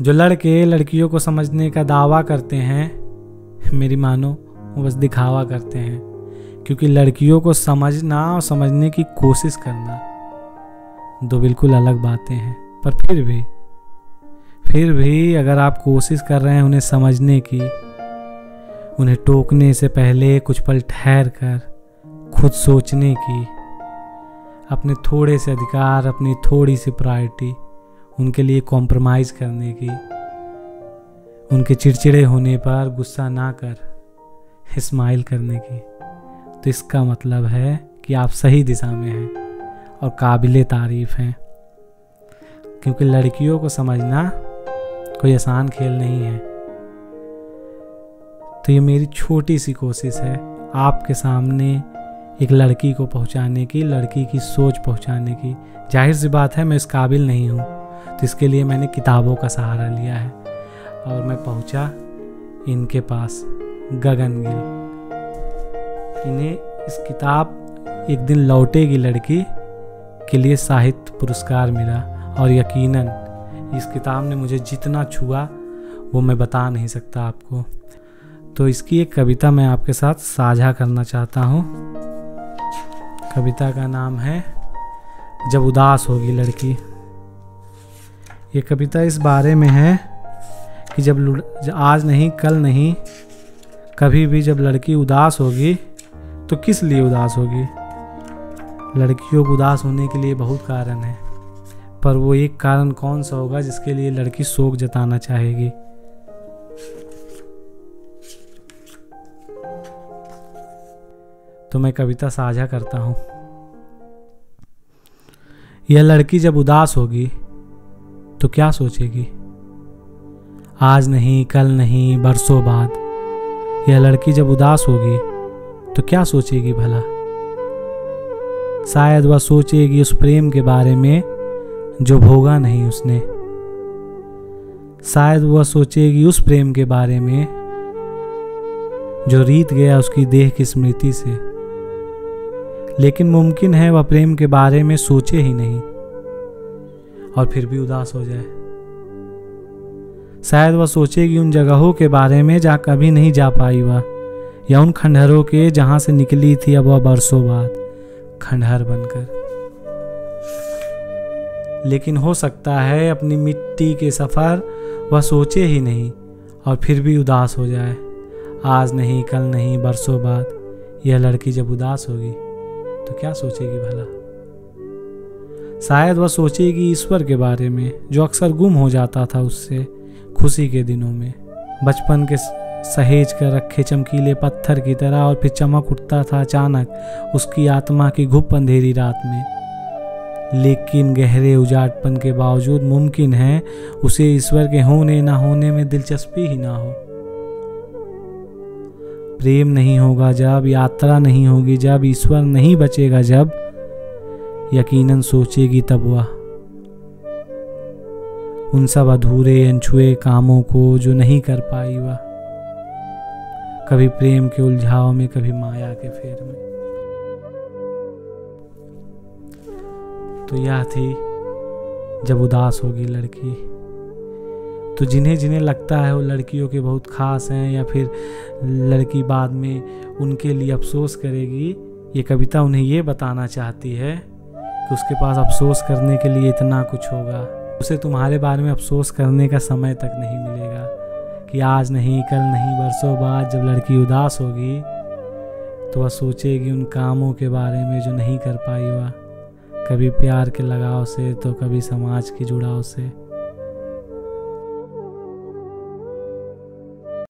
जो लड़के लड़कियों को समझने का दावा करते हैं, मेरी मानो वो बस दिखावा करते हैं। क्योंकि लड़कियों को समझना और समझने की कोशिश करना दो बिल्कुल अलग बातें हैं। पर फिर भी अगर आप कोशिश कर रहे हैं उन्हें समझने की, उन्हें टोकने से पहले कुछ पल ठहर कर खुद सोचने की, अपने थोड़े से अधिकार, अपनी थोड़ी सी प्रायोरिटी उनके लिए कॉम्प्रोमाइज़ करने की, उनके चिड़चिड़े होने पर गुस्सा ना कर स्माइल करने की, तो इसका मतलब है कि आप सही दिशा में हैं और काबिले तारीफ़ हैं। क्योंकि लड़कियों को समझना कोई आसान खेल नहीं है। तो ये मेरी छोटी सी कोशिश है आपके सामने एक लड़की को पहुंचाने की, लड़की की सोच पहुंचाने की। जाहिर सी बात है मैं इस काबिल नहीं हूँ, तो इसके लिए मैंने किताबों का सहारा लिया है और मैं पहुंचा इनके पास, गगनगिल। इन्हें इस किताब एक दिन लौटेगी लड़की के लिए साहित्य पुरस्कार मिला और यकीनन इस किताब ने मुझे जितना छुआ वो मैं बता नहीं सकता आपको। तो इसकी एक कविता मैं आपके साथ साझा करना चाहता हूँ। कविता का नाम है जब उदास होगी लड़की। ये कविता इस बारे में है कि जब आज नहीं कल नहीं कभी भी जब लड़की उदास होगी तो किस लिए उदास होगी। लड़कियों को उदास होने के लिए बहुत कारण है, पर वो एक कारण कौन सा होगा जिसके लिए लड़की शोक जताना चाहेगी। तो मैं कविता साझा करता हूँ। यह लड़की जब उदास होगी तो क्या सोचेगी। आज नहीं कल नहीं बरसों बाद यह लड़की जब उदास होगी तो क्या सोचेगी भला। शायद वह सोचेगी उस प्रेम के बारे में जो भोगा नहीं उसने। शायद वह सोचेगी उस प्रेम के बारे में जो रीत गया उसकी देह की स्मृति से। लेकिन मुमकिन है वह प्रेम के बारे में सोचे ही नहीं और फिर भी उदास हो जाए। शायद वह सोचेगी उन जगहों के बारे में जहाँ कभी नहीं जा पाई वह, या उन खंडहरों के जहाँ से निकली थी अब वह बरसों बाद खंडहर बनकर। लेकिन हो सकता है अपनी मिट्टी के सफ़र वह सोचे ही नहीं और फिर भी उदास हो जाए। आज नहीं कल नहीं बरसों बाद यह लड़की जब उदास होगी तो क्या सोचेगी भला। शायद वह सोचेगी ईश्वर के बारे में जो अक्सर गुम हो जाता था उससे खुशी के दिनों में, बचपन के सहेज कर रखे चमकीले पत्थर की तरह, और फिर चमक उठता था अचानक उसकी आत्मा की घुप अंधेरी रात में। लेकिन गहरे उजाटपन के बावजूद मुमकिन है उसे ईश्वर के होने ना होने में दिलचस्पी ही ना हो। प्रेम नहीं होगा जब, यात्रा नहीं होगी जब, ईश्वर नहीं बचेगा जब, यकीनन सोचेगी तब वह उन सब अधूरे अनछुए कामों को जो नहीं कर पाई वह, कभी प्रेम के उलझाव में कभी माया के फेर में। तो यह थी जब उदास होगी लड़की। तो जिन्हें जिन्हें लगता है वो लड़कियों के बहुत खास हैं या फिर लड़की बाद में उनके लिए अफसोस करेगी, ये कविता उन्हें ये बताना चाहती है कि उसके पास अफसोस करने के लिए इतना कुछ होगा, उसे तुम्हारे बारे में अफसोस करने का समय तक नहीं मिलेगा। कि आज नहीं कल नहीं बरसों बाद जब लड़की उदास होगी तो वह सोचेगी उन कामों के बारे में जो नहीं कर पाई वह, कभी प्यार के लगाव से तो कभी समाज की जुड़ाव से।